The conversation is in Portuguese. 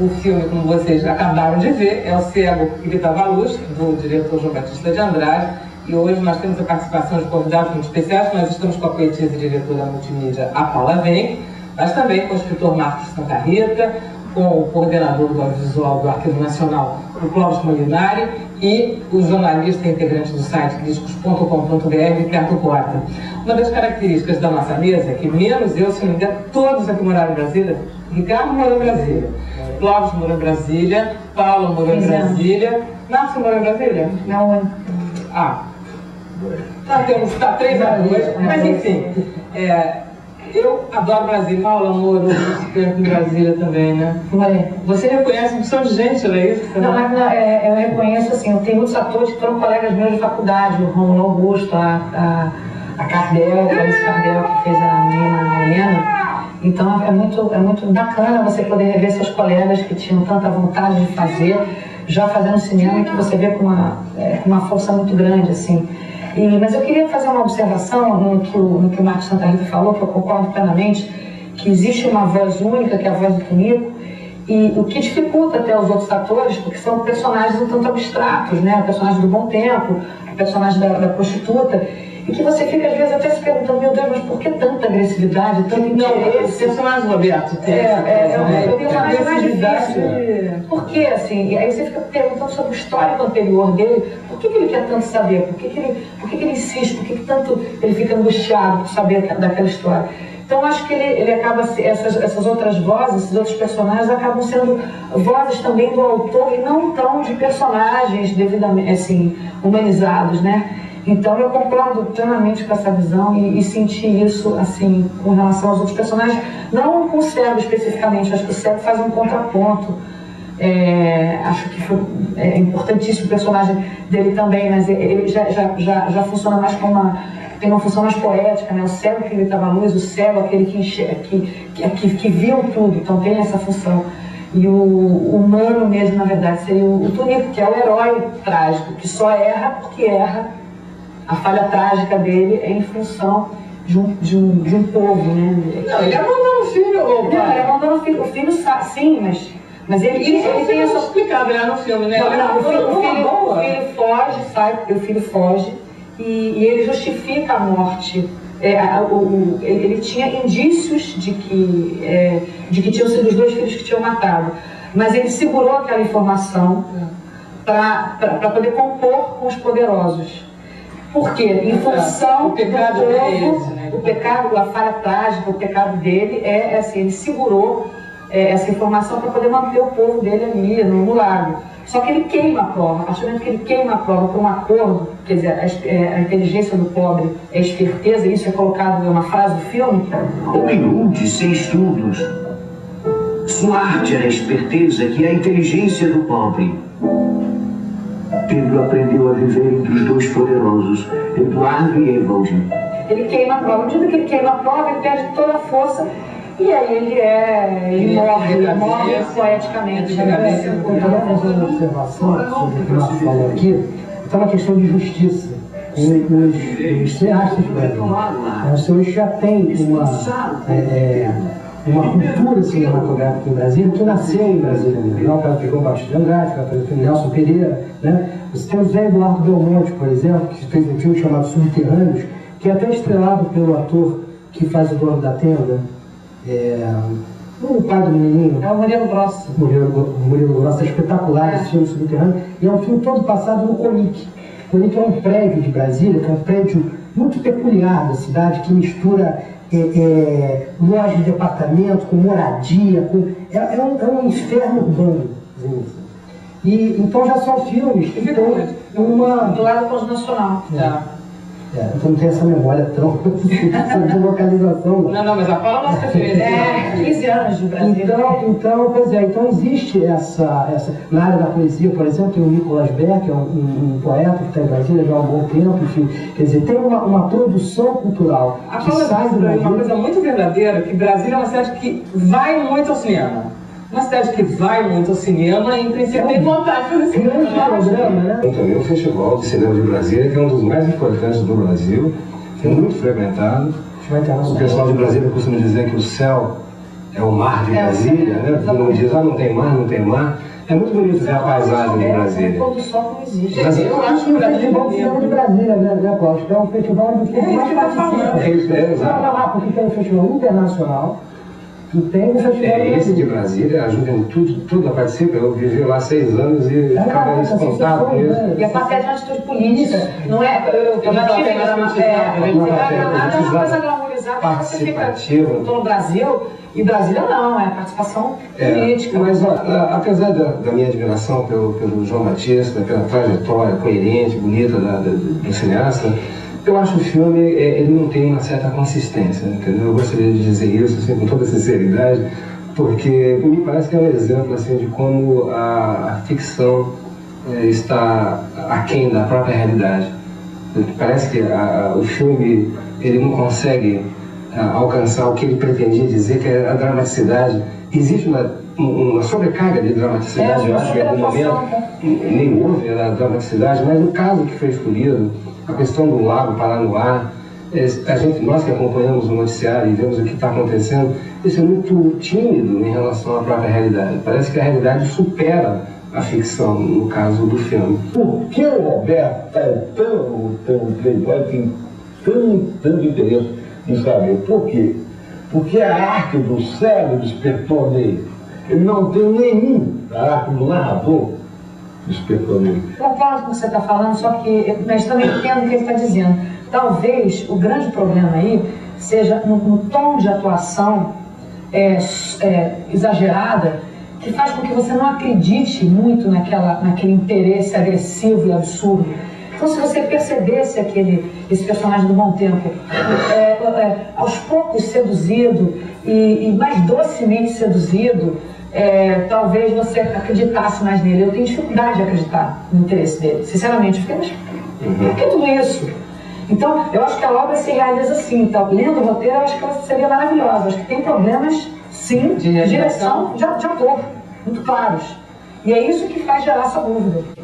O filme, como vocês acabaram de ver, é O Cego que Gritava a Luz, do diretor João Batista de Andrade. E hoje nós temos a participação de convidados muito especiais. Nós estamos com a poetisa e diretora multimídia, a Paula Venck, mas também com o escritor Marcos Santa Rita, com o coordenador do audiovisual do Arquivo Nacional, o Cláudio Molinari, e o jornalista e integrante do site críticos.com.br, Ricardo Porta. Uma das características da nossa mesa é que, menos eu, se não me engano, todos aqui moraram em Brasília. Ricardo morou em Brasília, Cláudio morou em Brasília, Paulo morou em Brasília. Márcio morou em Brasília? Não. Temos 3 a 2, mas enfim, eu adoro Brasília. Paula morou muito tempo em Brasília também, né? Você reconhece uma opção de gente, não é isso? Não, eu reconheço, assim, eu tenho muitos atores que foram colegas meus de faculdade, o Romulo Augusto, a Cardel, a Alice Cardel, que fez a menina Helena. Então é muito bacana você poder rever seus colegas que tinham tanta vontade de fazer, já fazendo cinema, que você vê com uma força muito grande, assim. Mas eu queria fazer uma observação no que o Marcos Santa Rita falou, que eu concordo plenamente, que existe uma voz única, que é a voz do Tonico, e o que dificulta até os outros atores, porque são personagens um tanto abstratos, né? O personagem do Bom Tempo, o personagem da prostituta, e que você fica às vezes até se perguntando, meu Deus, mas por que tanta agressividade, tanto interesse? Não, personagem, Roberto, eu tenho uma coisa mais difícil. Por que, assim? E aí você fica perguntando sobre o histórico anterior dele, por que ele quer tanto saber? Por que ele insiste? Por que tanto ele fica angustiado por saber daquela história? Então, acho que ele acaba, essas outras vozes, esses outros personagens, acabam sendo vozes também do autor e não tão de personagens devidamente, assim, humanizados, né? Então, eu concordo plenamente com essa visão e senti isso, assim, com relação aos outros personagens, não com o Cego especificamente, acho que o Cego faz um contraponto. Acho que é importantíssimo o personagem dele também, mas ele já funciona mais como tem uma função mais poética, né? O cego que gritava a luz, o cego, aquele que viu tudo, então tem essa função. E o humano mesmo, na verdade, seria o Tonico, que é o herói trágico, que só erra porque erra. A falha trágica dele é em função de um povo, né? Não, ele abandonou o filho, Não, ele abandonou o filho. O filho sabe, sim, mas ele tem essa... explicado, né, no filme, né? O filho foge e ele justifica a morte. Ele tinha indícios de que tinham sido os 2 filhos que tinham matado, mas ele segurou aquela informação para poder compor com os poderosos. Por quê? Em função do pecado dele, né? O pecado, a falha trágica, o pecado dele assim, ele segurou essa informação para poder manter o povo dele ali no lago. Só que ele queima a prova. A partir do momento que ele queima a prova por um acordo, quer dizer, a inteligência do pobre é esperteza, isso é colocado em uma frase do filme. Homem rude, sem estudos. Sua arte era a esperteza, que é a inteligência do pobre. Pedro aprendeu a viver entre os 2 poderosos, Eduardo e Evald. Ele queima a prova. No dia que ele queima a prova, ele perde toda a força. E aí ele morre poeticamente. Eu estava fazendo uma observação sobre o que o Marcos falou aqui. Então, a questão de justiça. Os cineastas brasileiros, hoje já tem uma cultura cinematográfica em Brasília que nasceu em Brasília mesmo. O caso de João Batista de Andrade, o caso de Nelson Pereira, né? Você tem o Zé Eduardo Belmonte, por exemplo, que fez um filme chamado Subterrâneos, que é até estrelado pelo ator que faz o Dono da Tenda, o pai do menininho. É o Murilo Grosso. Murilo Grosso, é espetacular esse filme Subterrâneo. E é um filme todo passado no Conic. O Conic é um prédio de Brasília, que é um prédio muito peculiar da cidade, que mistura loja de departamento com moradia, é um inferno urbano. E então já são filmes que tem do lado transnacional. Então não tem essa memória tão de localização. Não, mas a Paula nossa referência. 15 anos de Brasil. Então existe essa. Na área da poesia, por exemplo, tem o Nicolas Beck, que é um poeta que está em Brasília já há um bom tempo, enfim. Quer dizer, tem uma produção cultural a que Paula sai do Brasil. Uma coisa muito verdadeira, que Brasília é uma cidade que vai muito ao cinema. Uma cidade que vai muito ao cinema e, em princípio, tem vontade de fazer cinema, né? Tem também o Festival de Cinema de Brasília, que é um dos mais importantes do Brasil, muito frequentado. O pessoal de Brasília costuma dizer que o céu é o mar de Brasília, né? Todo mundo diz, não tem mar, não tem mar. É muito bonito ver a paisagem de Brasília. O pôr do sol não existe. Mas Eu acho que O o Brasil Festival de Cinema de Brasília, né, Cláudio? Que é um festival do que mais participa. Exato. Porque tem um festival internacional e tem um festival Esse de Brasília, a juventude toda participa. Eu vivi lá 6 anos e ficava nesse contato com isso. E a plateia tem uma atitude política. Não é. Eu já tive uma coisa glamorizada que você fica. Estou no Brasil, e Brasília não, é participação política. Mas apesar da minha admiração pelo João Batista, pela trajetória coerente, bonita do cineasta, eu acho que o filme ele não tem uma certa consistência, entendeu? Eu gostaria de dizer isso assim, com toda sinceridade, porque me parece que é um exemplo assim, de como a ficção está aquém da própria realidade. Parece que o filme ele não consegue alcançar o que ele pretendia dizer, que é a dramaticidade. Existe uma sobrecarga de dramaticidade, eu acho que em algum momento nem houve a dramaticidade, mas o caso que foi escolhido, a questão do lago Paranoá, nós que acompanhamos o noticiário e vemos o que está acontecendo, isso é muito tímido em relação à própria realidade. Parece que a realidade supera a ficção, no caso do filme. Por que o Roberto tão playboy tem tanto interesse em saber? Por quê? Porque a arte do cérebro do inspetor dele, ele não tem nenhum arte do narrador do inspetor dele. Concordo com o que você está falando, só que mas também entendo o que ele está dizendo. Talvez o grande problema aí seja no tom de atuação exagerada, que faz com que você não acredite muito naquele interesse agressivo e absurdo. Então, se você percebesse esse personagem do Bom Tempo aos poucos seduzido e mais docemente seduzido, talvez você acreditasse mais nele. Eu tenho dificuldade de acreditar no interesse dele, sinceramente. Eu fiquei, mas por que tudo isso? Então, eu acho que a obra se realiza assim. Então, lendo o roteiro, eu acho que ela seria maravilhosa. Eu acho que tem problemas, sim, de direção de ator, muito claros. E é isso que faz gerar essa dúvida.